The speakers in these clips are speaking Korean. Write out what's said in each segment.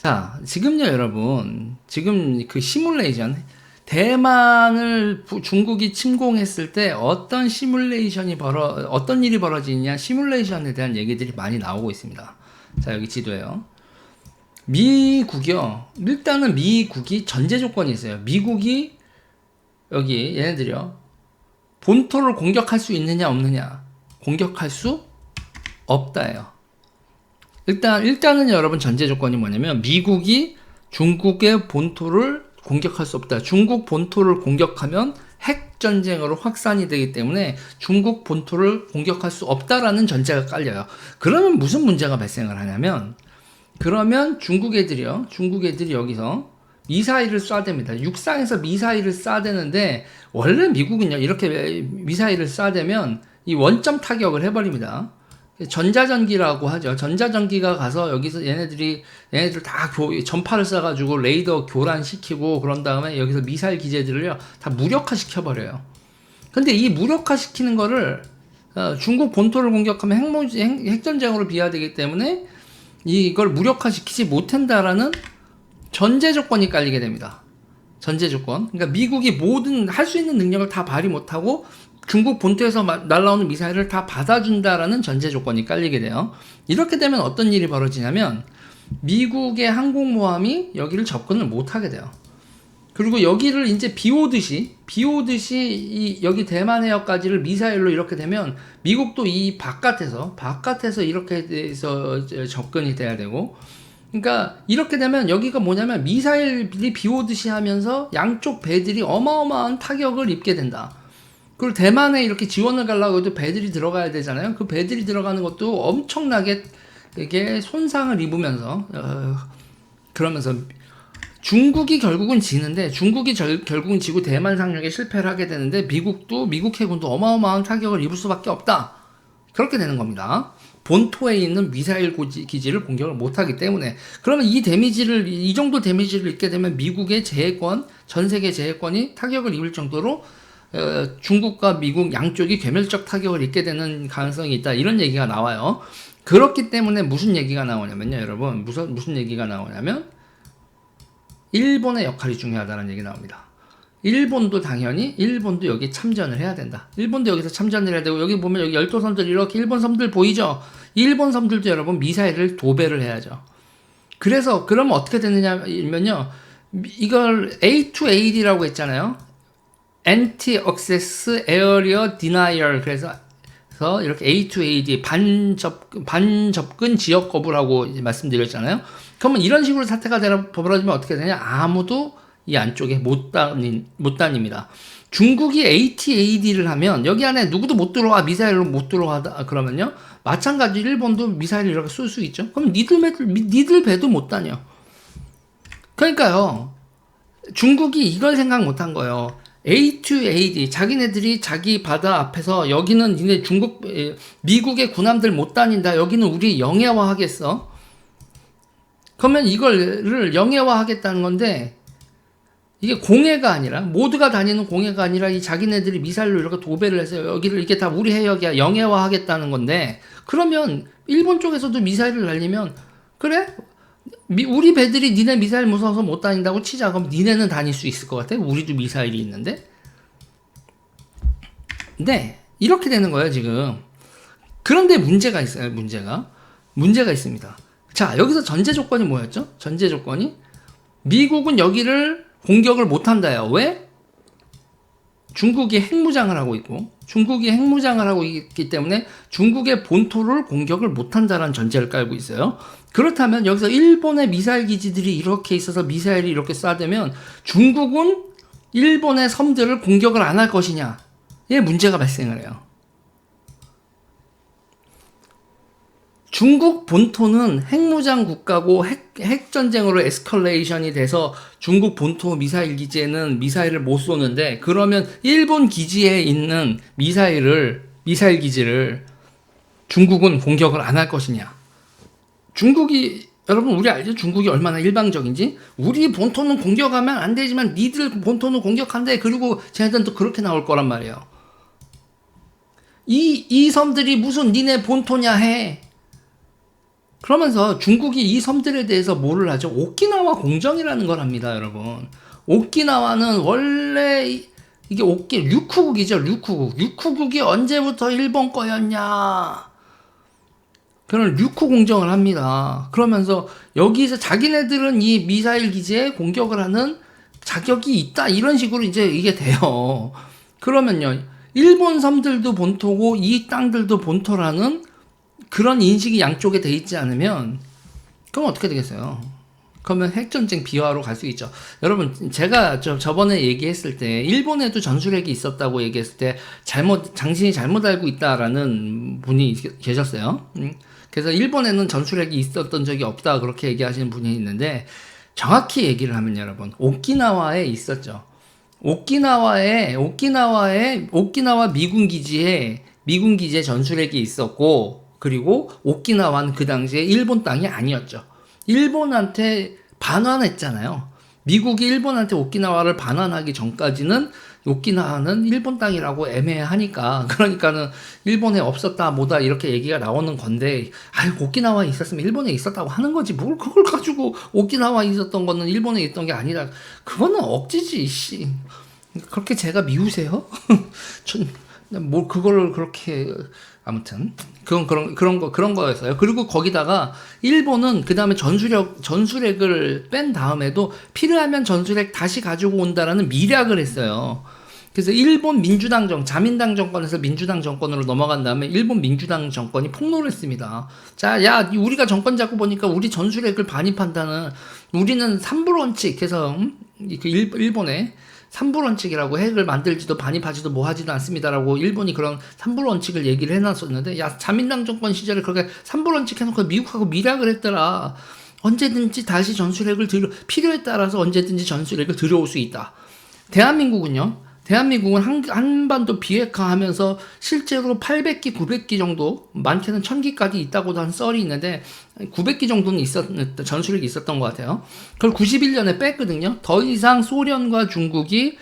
자, 지금요, 여러분. 지금 그 시뮬레이션, 대만을 중국이 침공했을 때 어떤 일이 벌어지냐, 시뮬레이션에 대한 얘기들이 많이 나오고 있습니다. 자, 여기 지도에요. 미국이요. 일단은 미국이 전제 조건이 있어요. 미국이, 여기, 얘네들이요. 본토를 공격할 수 있느냐, 없느냐. 공격할 수 없다예요. 일단은 여러분 전제 조건이 뭐냐면 미국이 중국의 본토를 공격할 수 없다. 중국 본토를 공격하면 핵 전쟁으로 확산이 되기 때문에 중국 본토를 공격할 수 없다라는 전제가 깔려요. 그러면 무슨 문제가 발생을 하냐면 그러면 중국 애들이 여기서 미사일을 쏴댑니다. 육상에서 미사일을 쏴대는데 원래 미국은요 이렇게 미사일을 쏴대면 이 원점 타격을 해버립니다. 전자전기라고 하죠. 전자전기가 가서 여기서 얘네들 다 전파를 쏴가지고 레이더 교란시키고 그런 다음에 여기서 미사일 기재들을요 다 무력화시켜버려요. 근데 이 무력화시키는 거를 중국 본토를 공격하면 핵전쟁으로 비화되기 때문에 이걸 무력화시키지 못한다라는 전제 조건이 깔리게 됩니다. 전제 조건. 그러니까 미국이 모든 할 수 있는 능력을 다 발휘 못하고 중국 본토에서 날라오는 미사일을 다 받아준다라는 전제 조건이 깔리게 돼요. 이렇게 되면 어떤 일이 벌어지냐면 미국의 항공모함이 여기를 접근을 못하게 돼요. 그리고 여기를 이제 비 오듯이 여기 대만 해역까지를 미사일로 이렇게 되면 미국도 이 바깥에서 이렇게 돼서 접근이 돼야 되고, 그러니까 이렇게 되면 여기가 뭐냐면 미사일이 비 오듯이 하면서 양쪽 배들이 어마어마한 타격을 입게 된다. 그리고 대만에 이렇게 지원을 가려고 해도 배들이 들어가야 되잖아요. 그 배들이 들어가는 것도 엄청나게 이게 손상을 입으면서 그러면서 중국이 결국은 지는데 결국은 지고 대만 상륙에 실패를 하게 되는데 미국 해군도 어마어마한 타격을 입을 수밖에 없다. 그렇게 되는 겁니다. 본토에 있는 미사일 기지를 공격을 못하기 때문에. 그러면 이 정도 데미지를 입게 되면 미국의 전 세계 재해권이 타격을 입을 정도로 중국과 미국 양쪽이 괴멸적 타격을 입게 되는 가능성이 있다. 이런 얘기가 나와요. 그렇기 때문에 무슨 얘기가 나오냐면요, 여러분. 무슨 얘기가 나오냐면 일본의 역할이 중요하다는 얘기 나옵니다. 일본도 여기 참전을 해야 된다. 일본도 여기서 참전을 해야 되고, 여기 보면 여기 열도섬들 이렇게 일본 섬들 보이죠? 일본 섬들도 여러분 미사일을 도배를 해야죠. 그러면 어떻게 되느냐면요, 이걸 A2AD라고 했잖아요. Anti-Access Area Denial. 그래서 이렇게 A2AD 반접근 지역 거부라고 말씀드렸잖아요. 그러면 이런 식으로 사태가 벌어지면 어떻게 되냐? 아무도 이 안쪽에 못 다닙니다. 중국이 AT-AD를 하면 여기 안에 누구도 못 들어와, 미사일로 못 들어가다 그러면요, 마찬가지 일본도 미사일을 이렇게 쏠 수 있죠. 그럼 니들 배도 못 다녀. 그러니까요, 중국이 이걸 생각 못 한 거예요. A2AD, 자기네들이 자기 바다 앞에서 여기는 미국의 군함들 못 다닌다. 여기는 우리 영해화 하겠어. 그러면 이거를 영해화 하겠다는 건데, 이게 공해가 아니라, 모두가 다니는 공해가 아니라 이 자기네들이 미사일로 이렇게 도배를 해서 여기를 이게 다 우리 해역이야, 영해화 하겠다는 건데, 그러면 일본 쪽에서도 미사일을 날리면, 그래? 우리 배들이 니네 미사일 무서워서 못 다닌다고 치자. 그럼 니네는 다닐 수 있을 것 같아? 우리도 미사일이 있는데? 네, 이렇게 되는 거예요, 지금. 그런데 문제가 있어요, 문제가 있습니다. 자, 여기서 전제 조건이 뭐였죠? 전제 조건이 미국은 여기를 공격을 못 한다요. 왜? 중국이 핵무장을 하고 있기 때문에 중국의 본토를 공격을 못 한다는 전제를 깔고 있어요. 그렇다면 여기서 일본의 미사일 기지들이 이렇게 있어서 미사일이 이렇게 쏴대면 중국은 일본의 섬들을 공격을 안 할 것이냐에 문제가 발생을 해요. 중국 본토는 핵무장 국가고 핵전쟁으로 에스컬레이션이 돼서 중국 본토 미사일 기지에는 미사일을 못 쏘는데, 그러면 일본 기지에 있는 미사일 기지를 중국은 공격을 안 할 것이냐. 여러분 우리 알죠? 중국이 얼마나 일방적인지? 우리 본토는 공격하면 안 되지만 니들 본토는 공격한대. 그리고 쟤네들은 또 그렇게 나올 거란 말이에요. 이 섬들이 무슨 니네 본토냐 해. 그러면서 중국이 이 섬들에 대해서 뭐를 하죠? 오키나와 공정이라는 걸 합니다, 여러분. 오키나와는 원래 이게 류쿠국이죠, 류쿠국. 류쿠국이 언제부터 일본 거였냐? 그런 류쿠 공정을 합니다. 그러면서 여기서 자기네들은 이 미사일 기지에 공격을 하는 자격이 있다. 이런 식으로 이제 이게 돼요. 그러면요, 일본 섬들도 본토고 이 땅들도 본토라는 그런 인식이 양쪽에 돼 있지 않으면 그럼 어떻게 되겠어요? 그러면 핵전쟁 비화로 갈 수 있죠. 여러분, 제가 저번에 얘기했을 때 일본에도 전술핵이 있었다고 얘기했을 때 당신이 잘못 알고 있다라는 분이 계셨어요. 그래서 일본에는 전술핵이 있었던 적이 없다 그렇게 얘기하시는 분이 있는데, 정확히 얘기를 하면 여러분, 오키나와에 있었죠. 오키나와 미군 기지에 전술핵이 있었고, 그리고 오키나와는 그 당시에 일본 땅이 아니었죠. 일본한테 반환했잖아요. 미국이 일본한테 오키나와를 반환하기 전까지는 오키나와는 일본 땅이라고 애매하니까, 그러니까는 일본에 없었다 뭐다 이렇게 얘기가 나오는 건데, 아유, 오키나와에 있었으면 일본에 있었다고 하는 거지 뭘 그걸 가지고 오키나와에 있었던 거는 일본에 있던 게 아니라, 그거는 억지지 씨. 그렇게 제가 미우세요? 뭐 그거를 그렇게, 아무튼 그런 거였어요. 그리고 거기다가 일본은 그 다음에 전술핵을 뺀 다음에도 필요하면 전술핵 다시 가지고 온다라는 미략을 했어요. 그래서 일본 자민당 정권에서 민주당 정권으로 넘어간 다음에 일본 민주당 정권이 폭로를 했습니다. 자, 야, 우리가 정권 잡고 보니까 우리 전술핵을 반입한다는, 우리는 삼불원칙 해서 일본에 삼불원칙이라고, 핵을 만들지도 반입하지도 뭐 하지도 않습니다라고 일본이 그런 삼불원칙을 얘기를 해놨었는데, 야, 자민당 정권 시절에 그렇게 삼불원칙 해놓고 미국하고 미략을 했더라. 언제든지 다시 필요에 따라서 언제든지 전술핵을 들여올 수 있다. 대한민국은 한반도 비핵화하면서 실제로 800기, 900기 정도, 많게는 1000기까지 있다고도 한 썰이 있는데 900기 정도는 전술핵이 있었던 것 같아요. 그걸 91년에 뺐거든요. 더 이상 소련과 중국이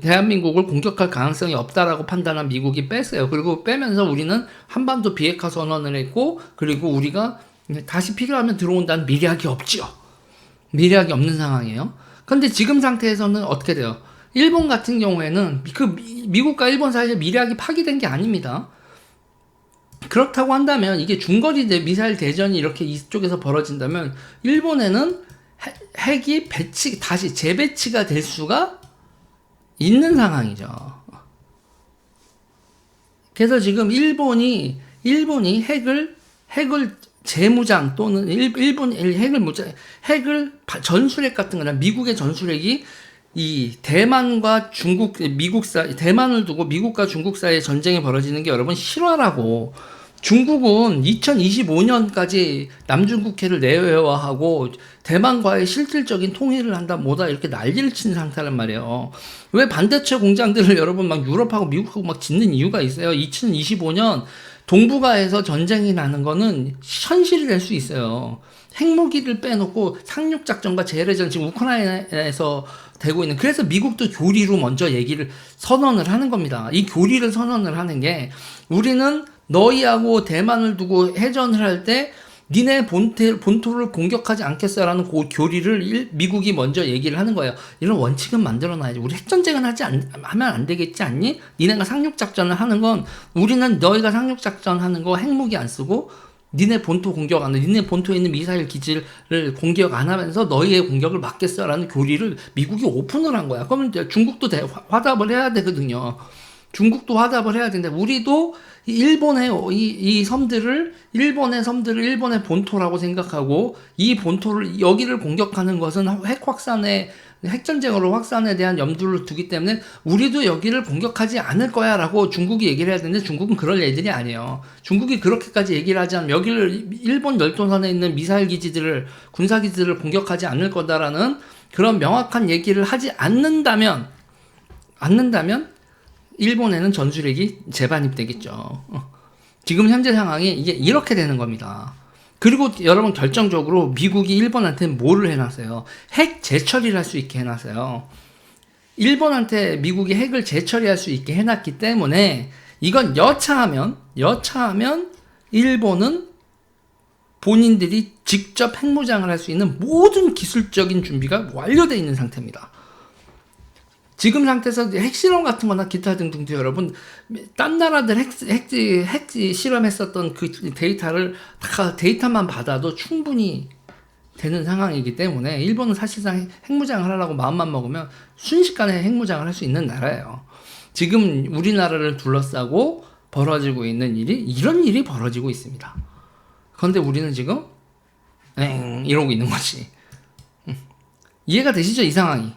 대한민국을 공격할 가능성이 없다라고 판단한 미국이 뺐어요. 그리고 빼면서 우리는 한반도 비핵화 선언을 했고, 그리고 우리가 다시 필요하면 들어온다는 미략이 없죠. 미략이 없는 상황이에요. 근데 지금 상태에서는 어떻게 돼요? 일본 같은 경우에는 미국과 일본 사이에 미략이 파기된 게 아닙니다. 그렇다고 한다면, 이게 중거리 미사일 대전이 이렇게 이쪽에서 벌어진다면 일본에는 핵이 다시 재배치가 될 수가 있는 상황이죠. 그래서 지금 일본이 핵을 재무장 또는 전술핵 같은 거나 미국의 전술핵이 이 대만과 대만을 두고 미국과 중국 사이에 전쟁이 벌어지는 게 여러분 실화라고. 중국은 2025년까지 남중국해를 내외화하고 대만과의 실질적인 통일을 한다 뭐다 이렇게 난리를 친 상태란 말이에요. 왜 반도체 공장들을 여러분 막 유럽하고 미국하고 막 짓는 이유가 있어요. 2025년 동북아에서 전쟁이 나는 거는 현실이 될 수 있어요. 핵무기를 빼놓고 상륙작전과 재래전 지금 우크라이나에서 되고 있는, 그래서 미국도 교리로 먼저 선언을 하는 겁니다. 이 교리를 선언을 하는 게, 우리는 너희하고 대만을 두고 해전을 할 때 니네 본토를 공격하지 않겠어라는 그 교리를 미국이 먼저 얘기를 하는 거예요. 이런 원칙은 만들어놔야지. 우리 핵전쟁은 하면 안 되겠지 않니? 니네가 상륙작전을 하는 건, 우리는 너희가 상륙작전 하는 거 핵무기 안 쓰고 니네 본토 공격 안 해. 니네 본토에 있는 미사일 기지를 공격 안 하면서 너희의 공격을 막겠어라는 교리를 미국이 오픈을 한 거야. 그러면 중국도 화답을 해야 되거든요. 중국도 화답을 해야 되는데, 우리도 일본의 이 섬들을 일본의 본토라고 생각하고, 이 본토를, 여기를 공격하는 것은 핵전쟁으로 확산에 대한 염두를 두기 때문에 우리도 여기를 공격하지 않을 거야 라고 중국이 얘기를 해야 되는데, 중국은 그럴 애들이 아니에요. 중국이 그렇게까지 얘기를 하지 않으면 여기를, 일본 열도선에 있는 미사일 기지들을, 군사 기지들을 공격하지 않을 거다라는 그런 명확한 얘기를 하지 않는다면 일본에는 전술핵이 재반입되겠죠. 지금 현재 상황이 이게 이렇게 되는 겁니다. 그리고 여러분, 결정적으로 미국이 일본한테 뭐를 해놨어요? 핵 재처리를 할 수 있게 해놨어요. 일본한테 미국이 핵을 재처리할 수 있게 해놨기 때문에, 이건 여차하면 일본은 본인들이 직접 핵무장을 할 수 있는 모든 기술적인 준비가 완료되어 있는 상태입니다. 지금 상태에서 핵실험 같은 거나 기타 등등도 여러분, 딴 나라들 핵 실험했었던 그 데이터만 받아도 충분히 되는 상황이기 때문에 일본은 사실상 핵무장을 하려고 마음만 먹으면 순식간에 핵무장을 할 수 있는 나라예요. 지금 우리나라를 둘러싸고 벌어지고 있는 이런 일이 벌어지고 있습니다. 그런데 우리는 지금 이러고 있는 거지. 이해가 되시죠? 이 상황이.